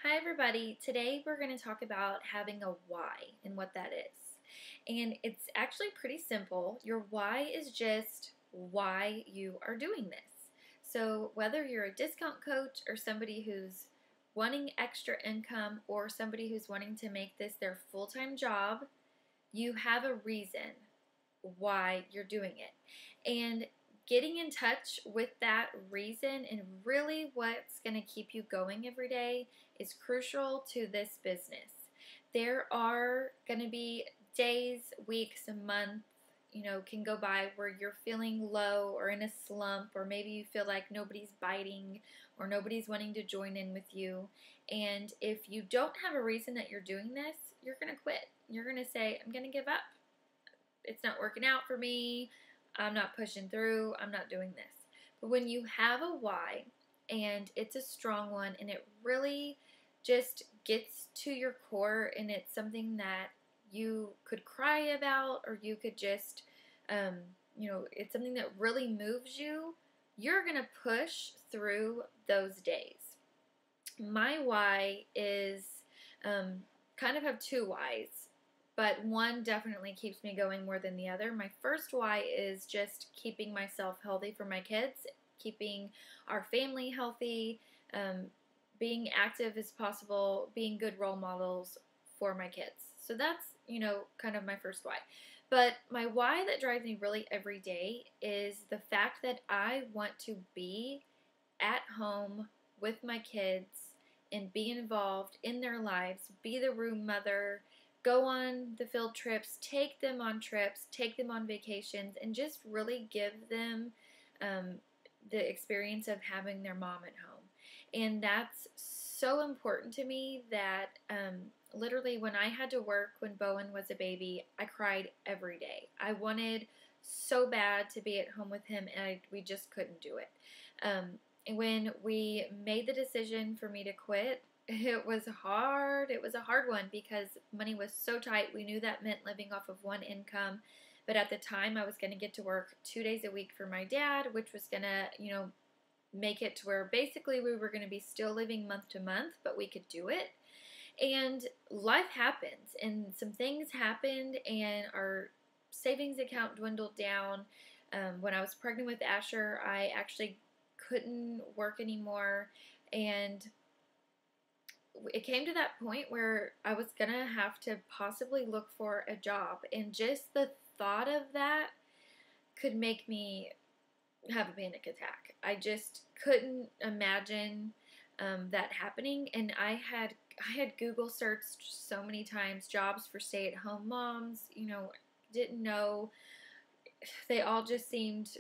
Hi, everybody. Today we're going to talk about having a why and what that is. And it's actually pretty simple. Your why is just why you are doing this. So, whether you're a discount coach or somebody who's wanting extra income or somebody who's wanting to make this their full time job, you have a reason why you're doing it. And getting in touch with that reason and really what's going to keep you going every day is crucial to this business. There are going to be days, weeks, a month, can go by where you're feeling low or in a slump, or maybe you feel like nobody's biting or nobody's wanting to join in with you. And if you don't have a reason that you're doing this, you're going to quit. You're going to say, I'm going to give up. It's not working out for me. I'm not pushing through. I'm not doing this. But when you have a why and it's a strong one and it really just gets to your core and it's something that you could cry about or you could just, it's something that really moves you, you're going to push through those days. My why is kind of have two whys, but one definitely keeps me going more than the other. My first why is just keeping myself healthy for my kids, keeping our family healthy, being active as possible, being good role models for my kids. So that's, kind of my first why. But my why that drives me really every day is the fact that I want to be at home with my kids and be involved in their lives, be the room mother, go on the field trips, take them on trips, take them on vacations, and just really give them the experience of having their mom at home. And that's so important to me that literally when I had to work when Bowen was a baby, I cried every day. I wanted so bad to be at home with him, and we just couldn't do it. And when we made the decision for me to quit, it was hard. It was a hard one because money was so tight. We knew that meant living off of one income. But at the time, I was going to get to work 2 days a week for my dad, which was going to, make it to where basically we were going to be still living month to month, but we could do it. And life happens, and some things happened, and our savings account dwindled down. When I was pregnant with Asher, I actually couldn't work anymore, and it came to that point where I was going to have to possibly look for a job, and just the thought of that could make me have a panic attack. I just couldn't imagine that happening, and I had Google searched so many times jobs for stay-at-home moms. Didn't know. They all just seemed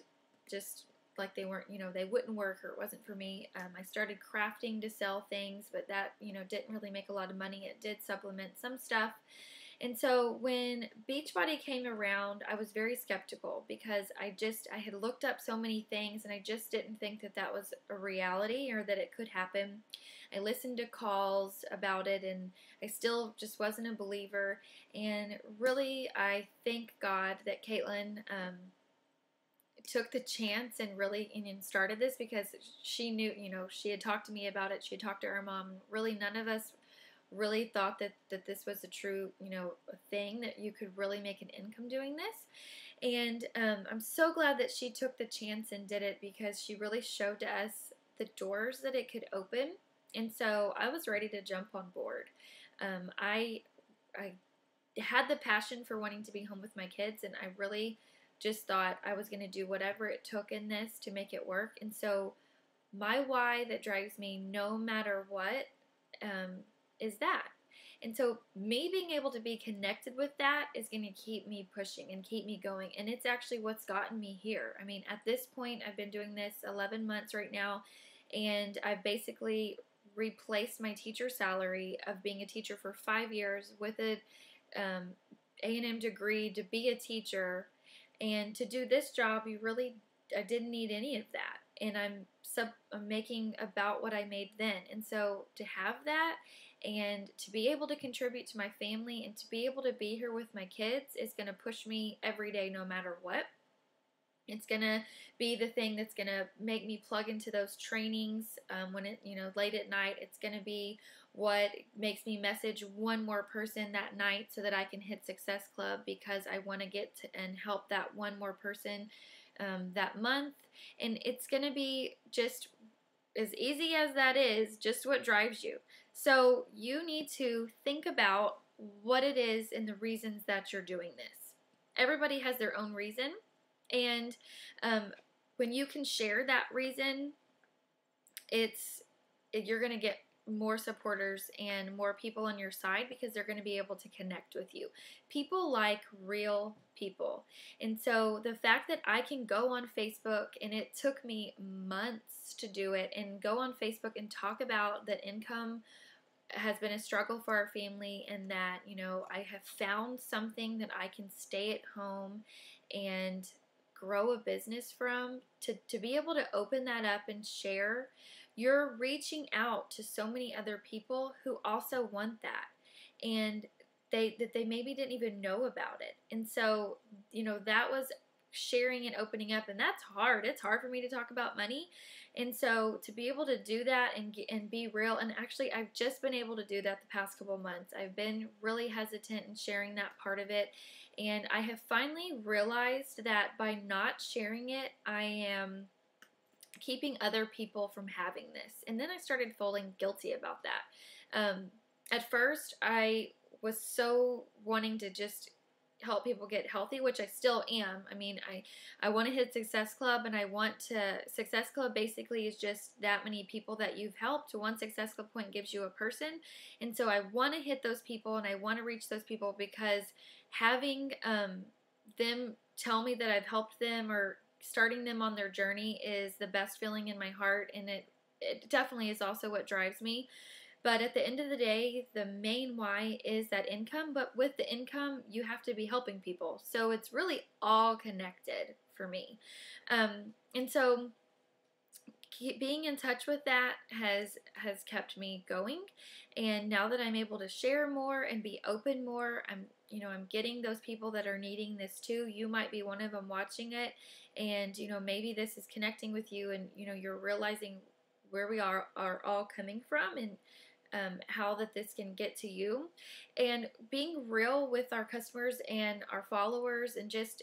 just like they weren't, they wouldn't work or it wasn't for me. I started crafting to sell things, but that, didn't really make a lot of money. It did supplement some stuff. And so when Beachbody came around, I was very skeptical because I had looked up so many things and I just didn't think that that was a reality or that it could happen. I listened to calls about it and I still just wasn't a believer. And really, I thank God that Caitlin took the chance and really and started this because she knew, she had talked to me about it. She had talked to her mom. Really, none of us really thought that this was a true, a thing that you could really make an income doing this. And I'm so glad that she took the chance and did it because she really showed to us the doors that it could open. And so I was ready to jump on board. I had the passion for wanting to be home with my kids, and I really just thought I was going to do whatever it took in this to make it work. And so my why that drives me no matter what is that. And so me being able to be connected with that is going to keep me pushing and keep me going. And it's actually what's gotten me here. I mean, at this point, I've been doing this 11 months right now, and I've basically replaced my teacher salary of being a teacher for 5 years with a A&M degree to be a teacher. And to do this job, I didn't need any of that. And I'm making about what I made then. And so to have that and to be able to contribute to my family and to be able to be here with my kids is going to push me every day no matter what. It's going to be the thing that's going to make me plug into those trainings when it, late at night. It's going to be what makes me message one more person that night so that I can hit Success Club, because I want to get to and help that one more person that month. And it's going to be just as easy as that is, just what drives you. So you need to think about what it is and the reasons that you're doing this. Everybody has their own reason. And when you can share that reason, you're going to get more supporters and more people on your side, because they're going to be able to connect with you. People like real people. And so the fact that I can go on Facebook, and it took me months to do it, and go on Facebook and talk about that income has been a struggle for our family, and that, I have found something that I can stay at home and grow a business from, to be able to open that up and share, you're reaching out to so many other people who also want that, and they maybe didn't even know about it. And so, that was sharing and opening up, and that's hard. It's hard for me to talk about money. And so to be able to do that and be real, and actually I've just been able to do that the past couple months. I've been really hesitant in sharing that part of it, and I have finally realized that by not sharing it, I am keeping other people from having this. And then I started feeling guilty about that. At first, I was so wanting to just help people get healthy, which I still am. I mean, I want to hit Success Club, and Success Club basically is just that many people that you've helped. One Success Club point gives you a person. And so I want to hit those people, and I want to reach those people, because having them tell me that I've helped them, or starting them on their journey, is the best feeling in my heart. And it definitely is also what drives me. But at the end of the day, the main why is that income. But with the income, you have to be helping people. So it's really all connected for me. And so being in touch with that has kept me going. And now that I'm able to share more and be open more, I'm getting those people that are needing this too. You might be one of them watching it, and maybe this is connecting with you, and you're realizing where we are all coming from, and how that this can get to you. And being real with our customers and our followers, and just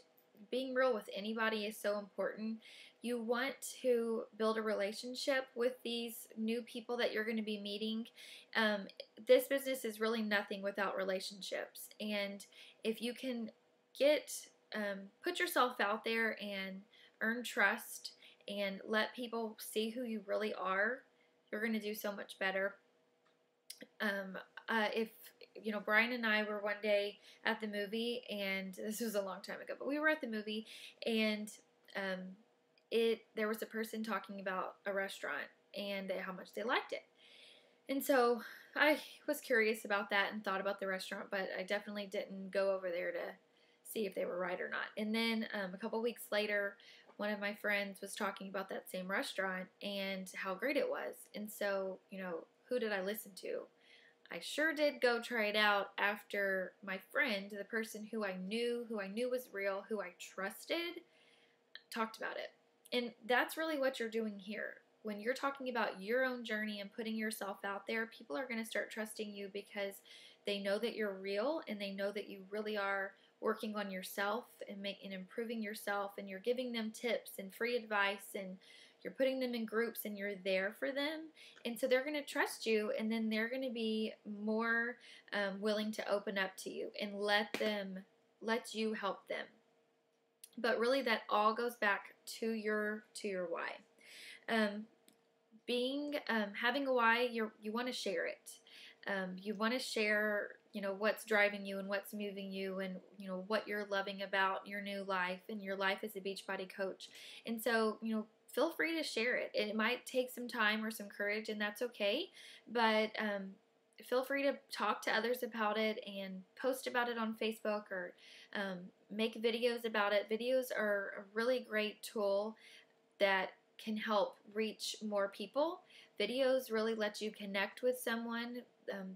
being real with anybody, is so important. You want to build a relationship with these new people that you're going to be meeting. This business is really nothing without relationships. And if you can put yourself out there and earn trust and let people see who you really are, you're going to do so much better. If Brian and I were one day at the movie, and this was a long time ago, but we were at the movie, and there was a person talking about a restaurant and how much they liked it. And so I was curious about that and thought about the restaurant, but I definitely didn't go over there to see if they were right or not. And then a couple weeks later, one of my friends was talking about that same restaurant and how great it was. And so, who did I listen to? I sure did go try it out after my friend, the person who I knew was real, who I trusted, talked about it. And that's really what you're doing here. When you're talking about your own journey and putting yourself out there, people are going to start trusting you, because they know that you're real, and they know that you really are working on yourself and improving yourself, and you're giving them tips and free advice, and you're putting them in groups, and you're there for them. And so they're going to trust you, and then they're going to be more willing to open up to you and let you help them. But really, that all goes back to your why. Having a why, you want to share it. You want to share, what's driving you and what's moving you, and what you're loving about your new life and your life as a Beachbody coach. And so, feel free to share it. It might take some time or some courage, and that's okay. But feel free to talk to others about it and post about it on Facebook, or make videos about it. Videos are a really great tool that can help reach more people. videos really let you connect with someone.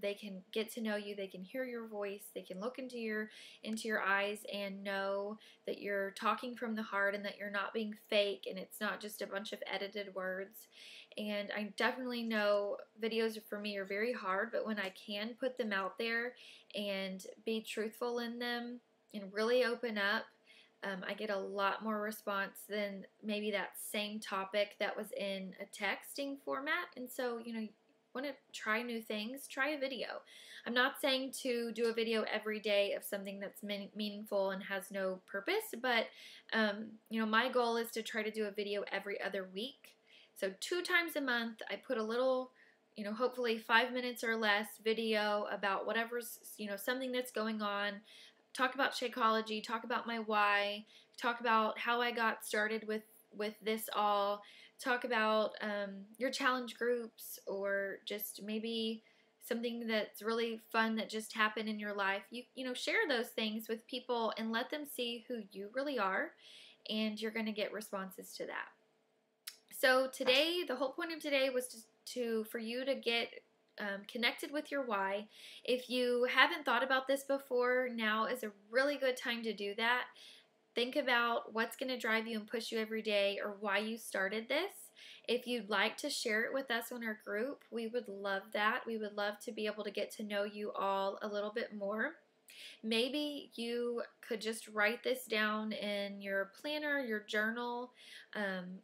They can get to know you, they can hear your voice, they can look into your eyes and know that you're talking from the heart and that you're not being fake and it's not just a bunch of edited words. And I definitely know videos for me are very hard, but when I can put them out there and be truthful in them and really open up, I get a lot more response than maybe that same topic that was in a texting format. And so, you want to try new things, try a video. I'm not saying to do a video every day of something that's meaningful and has no purpose, but, my goal is to try to do a video every other week. So 2 times a month, I put a little, hopefully 5 minutes or less video about whatever's, something that's going on. Talk about Shakeology, talk about my why, talk about how I got started with this all, talk about your challenge groups, or just maybe something that's really fun that just happened in your life. Share those things with people and let them see who you really are, and you're going to get responses to that. So today, the whole point of today was for you to get connected with your why. If you haven't thought about this before, now is a really good time to do that. Think about what's going to drive you and push you every day, or why you started this. If you'd like to share it with us in our group, we would love that. We would love to be able to get to know you all a little bit more. Maybe you could just write this down in your planner, your journal,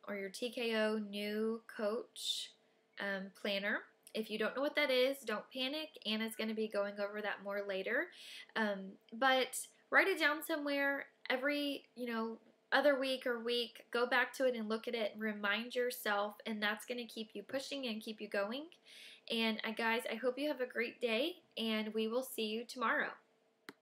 or your TKO New Coach planner. If you don't know what that is, don't panic. Anna's going to be going over that more later. But write it down somewhere every, other week or week. Go back to it and look at it and remind yourself, and that's going to keep you pushing and keep you going. And guys, I hope you have a great day, and we will see you tomorrow.